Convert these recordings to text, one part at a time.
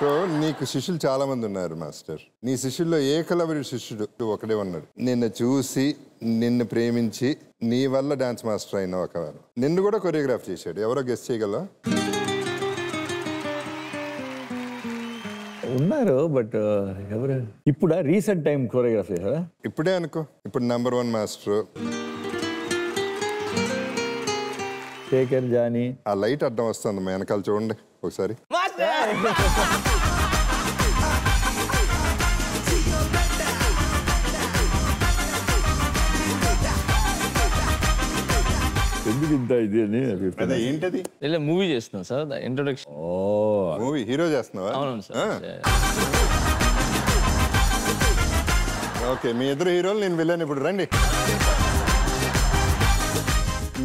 So నీకు శిష్యులు చాలా మంది ఉన్నారు మాస్టర్. నీ శిష్యుల్లో ఏకలవ్యుడి శిష్యుడు ఒకడే ఉన్నాడు. నిన్ను చూసి నిన్ను ప్రేమించి నీ వల్ల డాన్స్ మాస్టర్ అయిన ఒకవారు నిన్ను కూడా కొరియోగ్రాఫ్ చేశాడు. ఎవరో గెస్ట్ చేయగలవా? ఉన్నారు బట్ ఎవరు ఇప్పుడు రీసెంట్ టైం కొరియోగ్రాఫ్ చేశారా? ఇప్పుడే అనుకో. ఇప్పుడు #1 మాస్టర్ శేఖర్ జానీ. ఆ లైట్ అడ్డం వస్తుంది మా వెనకాల, చూడండి ఒకసారి. ఎందుకు ఇంత ఇది అని అదే ఏంటది? ఇలా మూవీ చేస్తున్నాం సార్, ఇంట్రొడక్షన్. ఓ మూవీ హీరో చేస్తున్నావా? అవును సార్. ఓకే, మీ ఇద్దరు హీరోలు, నేను విలన్. ఇప్పుడు రండి.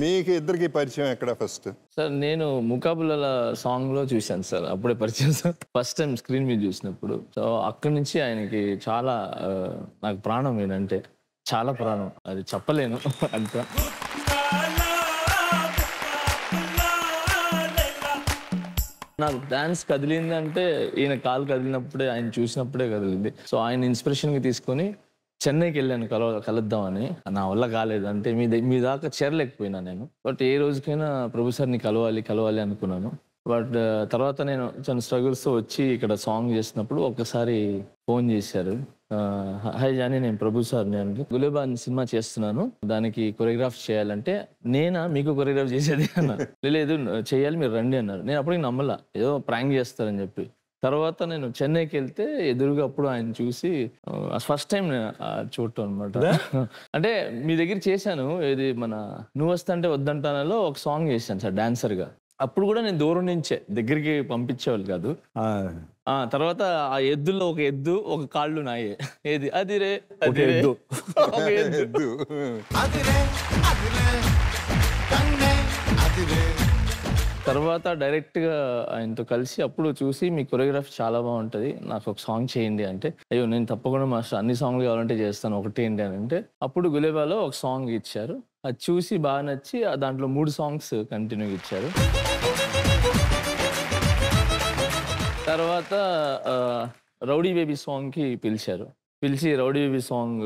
మీకు ఇద్దరికి పరిచయం ఎక్కడ ఫస్ట్? సార్ నేను ముకాబులల సాంగ్ లో చూశాను సార్, అప్పుడే పరిచయం సార్. ఫస్ట్ టైం స్క్రీన్ మీద చూసినప్పుడు. సో అక్కడి నుంచి ఆయనకి చాలా నాకు ప్రాణం ఏంటంటే చాలా ప్రాణం, అది చెప్పలేను అంత. నాకు డాన్స్ కదిలింది అంటే ఈయన కాలు కదిలినప్పుడే, ఆయన చూసినప్పుడే కదిలింది. సో ఆయన ఇన్స్పిరేషన్కి తీసుకొని చెన్నైకి వెళ్ళాను కలుద్దామని. నా వల్ల కాలేదు, అంటే మీ దాకా చేరలేకపోయినా నేను. బట్ ఏ రోజుకైనా ప్రభు సార్ని కలవాలి అనుకున్నాను. బట్ తర్వాత నేను చాలా స్ట్రగుల్స్తో వచ్చి ఇక్కడ సాంగ్ చేసినప్పుడు ఒకసారి ఫోన్ చేశారు. హాయ్ జానీ, నేను ప్రభు సార్, నేను గులేబా సినిమా చేస్తున్నాను, దానికి కొరియోగ్రాఫ్ చేయాలంటే నేనా మీకు కొరియోగ్రాఫ్ చేసేది అన్న. లేదు చేయాలి, మీరు రండి అన్నారు. నేను అప్పటికి నమ్మలా, ఏదో ప్రాంక్ చేస్తారని చెప్పి. తర్వాత నేను చెన్నైకి వెళ్తే ఎదురుగా అప్పుడు ఆయన చూసి ఫస్ట్ టైం చూడటం అనమాట. అంటే మీ దగ్గర చేశాను, ఇది మన నువ్వు వస్తంటే వద్దంటానలో ఒక సాంగ్ చేశాను సార్ డాన్సర్గా. అప్పుడు కూడా నేను దూరం నుంచే, దగ్గరికి పంపించేవాళ్ళు కాదు. తర్వాత ఆ ఎద్దుల్లో ఒక ఎద్దు, ఒక కాళ్ళు నాయే. ఏది అది రే ఎద్దు. తర్వాత డైరెక్ట్గా ఆయనతో కలిసి అప్పుడు చూసి మీ కొరియోగ్రఫీ చాలా బాగుంటుంది, నాకు ఒక సాంగ్ చేయండి అంటే, అయ్యో నేను తప్పకుండా మాస్టర్ అన్ని సాంగ్లు కావాలంటే చేస్తాను, ఒకటి ఏంటి అని అంటే అప్పుడు గులేబాలో ఒక సాంగ్ ఇచ్చారు. అది చూసి బాగా నచ్చి దాంట్లో 3 సాంగ్స్ కంటిన్యూగా ఇచ్చారు. తర్వాత రౌడీ బేబీ సాంగ్కి పిలిచి రౌడీ బేబీ సాంగ్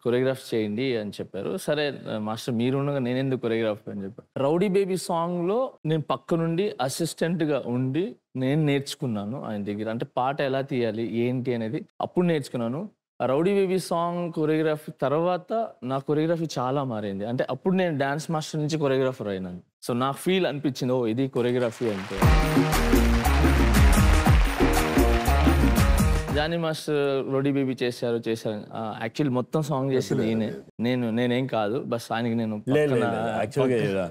కొరియోగ్రాఫ్ చేయండి అని చెప్పారు. సరే మాస్టర్ మీరుండగా నేనెందుకు కొరియోగ్రాఫ్ అని చెప్పాను. రౌడీ బేబీ సాంగ్లో నేను పక్క నుండి అసిస్టెంట్గా ఉండి నేను నేర్చుకున్నాను ఆయన దగ్గర, అంటే పాట ఎలా తీయాలి ఏంటి అనేది అప్పుడు నేర్చుకున్నాను. రౌడీ బేబీ సాంగ్ కొరియోగ్రఫీ తర్వాత నా కొరియోగ్రఫీ చాలా మారింది. అంటే అప్పుడు నేను డాన్స్ మాస్టర్ నుంచి కొరియోగ్రాఫర్ అయినాను. సో నాకు ఫీల్ అనిపించింది, ఓ ఇది కొరియోగ్రఫీ అంటే. జానీ మాస్టర్ రౌడీ బేబీ చేశారు. యాక్చువల్లీ మొత్తం సాంగ్ చేసింది నేనేం కాదు, బస్ ఆయనకి నేను యాక్చువల్గా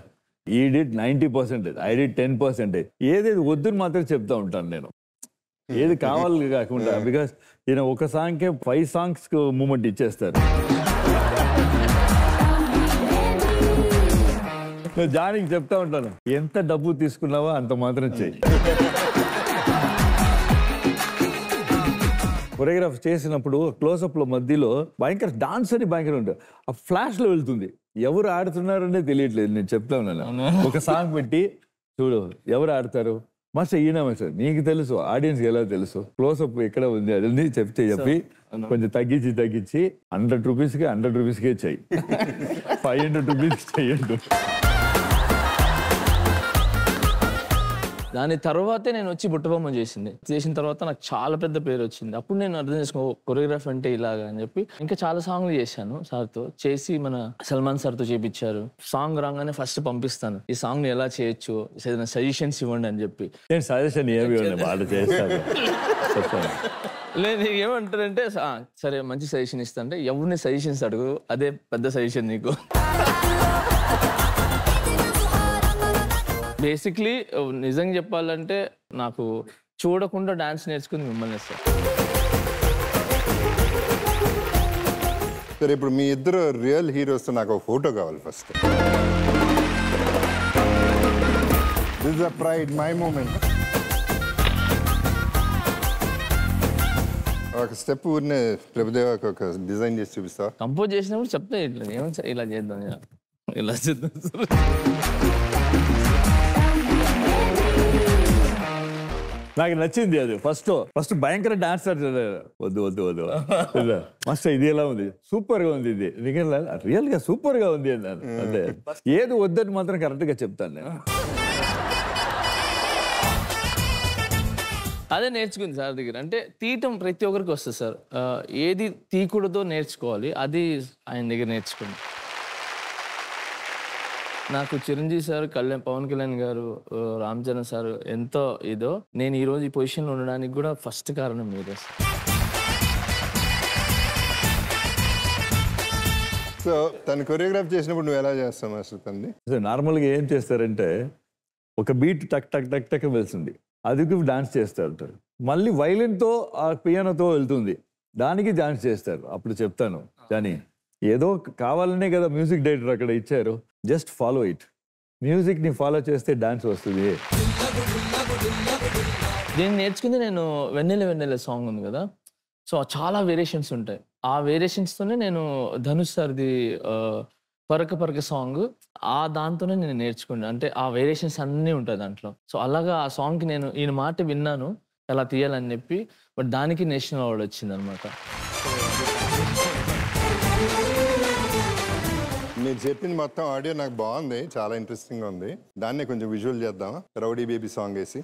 ఈ డిడ్ 90%, I did 10%. ఏదేది వద్దుని మాత్రం చెప్తా ఉంటాను నేను, ఏది కావాలి కాకుండా. బికాస్ ఈయన ఒక సాంగ్కే 5 songs మూమెంట్ ఇచ్చేస్తారు. జానీకి చెప్తా ఉంటాను, ఎంత డబ్బు తీసుకున్నావో అంత మాత్రం చెయ్యి. కొరియోగ్రాఫ్ చేసినప్పుడు క్లోజప్లో మధ్యలో భయంకర డాన్స్ అని భయంకర ఉంటుంది, ఆ ఫ్లాష్లో వెళ్తుంది, ఎవరు ఆడుతున్నారనే తెలియట్లేదు. నేను చెప్తా ఉన్నాను, ఒక సాంగ్ పెట్టి చూడు ఎవరు ఆడతారు మాస్టర్, ఈయన మాస్టర్ నీకు తెలుసు, ఆడియన్స్కి ఎలా తెలుసు, క్లోజప్ ఎక్కడ ఉంది అది చెప్పి కొంచెం తగ్గించి 100 రూపీస్కి 100 రూపీస్కే చెయ్యి, 500 రూపీస్కి చెయ్యండి. దాని తర్వాతే నేను వచ్చి బుట్టబొమ్మ చేసిన తర్వాత నాకు చాలా పెద్ద పేరు వచ్చింది. అప్పుడు నేను అర్థం చేసుకో కొరియోగ్రాఫ్ అంటే ఇలాగా అని చెప్పి ఇంకా చాలా సాంగ్లు చేశాను సార్తో. చేసి మన సల్మాన్ సార్తో చేపించారు. సాంగ్ రాగానే ఫస్ట్ పంపిస్తాను, ఈ సాంగ్ ని ఎలా చేయొచ్చు, ఏదైనా సజెషన్స్ ఇవ్వండి అని చెప్పి. నేను సజెషన్ లేదు ఏమంటారంటే, సరే మంచి సజెషన్ ఇస్తా అంటే, ఎవరిని సజెషన్స్ అడుగు, అదే పెద్ద సజెషన్ నీకు. బేసిక్లీ నిజంగా చెప్పాలంటే నాకు చూడకుండా డాన్స్ నేర్చుకుంది మిమ్మల్ని సార్. సరే ఇప్పుడు మీ ఇద్దరు రియల్ హీరోస్, నాకు ఒక ఫోటో కావాలి first. This is the pride my moment. ఒక స్టెప్ ఊరినే ప్రభుదేవాకి ఒక డిజైన్ చేసి చూపిస్తా. కంపోజ్ చేసినప్పుడు చెప్తే ఇట్లా ఏమని సార్ ఇలా చేద్దాం, ఇలా చేద్దాం సార్. నాకు నచ్చింది అది. ఫస్ట్ భయంకర డాన్స్ వద్దు వద్దు వద్దు మాస్టర్ ఇది ఎలా ఉంది, సూపర్ గా ఉంది, ఇది రియల్ గా సూపర్ గా ఉంది అన్నాను. అంటే ఏది వద్దని మాత్రం కరెక్ట్ గా చెప్తాను నేను. అదే నేర్చుకుంది సార్ దగ్గర. అంటే తీయటం ప్రతి ఒక్కరికి వస్తుంది సార్. ఏది తీయకూడదో నేర్చుకోవాలి, అది ఆయన దగ్గర నేర్చుకుంది. నాకు చిరంజీవి సార్, పవన్ కళ్యాణ్ గారు, రామ్ చరణ్ సార్ ఎంతో ఇదో. నేను ఈరోజు ఈ పొజిషన్లో ఉండడానికి కూడా ఫస్ట్ కారణం మీరే సార్. సో తను కొరియోగ్రాఫ్ చేసినప్పుడు నువ్వు ఎలా చేస్తావు మాస్టర్ తన్ని? నార్మల్గా ఏం చేస్తారంటే ఒక బీట్ టక్ టక్ టక్ టక్ వెళ్తుంది, అదికి డాన్స్ చేస్తారు. మళ్ళీ వైలిన్తో ఆ పియానోతో వెళ్తుంది, దానికి డాన్స్ చేస్తారు. అప్పుడు చెప్తాను కానీ ఏదో కావాలనే కదా మ్యూజిక్ డైరెక్టర్ అక్కడ ఇచ్చారు, జస్ట్ ఫాలో ఇట్. మ్యూజిక్ని ఫాలో చేస్తే డాన్స్ వస్తుంది. దీన్ని నేర్చుకుంది నేను వెన్నెల వెన్నెల సాంగ్ ఉంది కదా, సో చాలా వేరియేషన్స్ ఉంటాయి. ఆ వేరియేషన్స్తోనే నేను ధనుష్ సార్ది పరక పరక సాంగ్ దాంతోనే నేను నేర్చుకున్నాను. అంటే ఆ వేరియేషన్స్ అన్నీ ఉంటాయి దాంట్లో. సో అలాగా ఆ సాంగ్కి నేను ఈయన మాట విన్నాను ఎలా తీయాలని చెప్పి, బట్ దానికి నేషనల్ అవార్డు వచ్చింది అనమాట. మీరు చెప్పింది మొత్తం ఆడియో నాకు బాగుంది, చాలా ఇంట్రెస్టింగ్గా ఉంది. దాన్నే కొంచెం విజువల్ చేద్దాం, రౌడీ బేబీ సాంగ్ వేసి.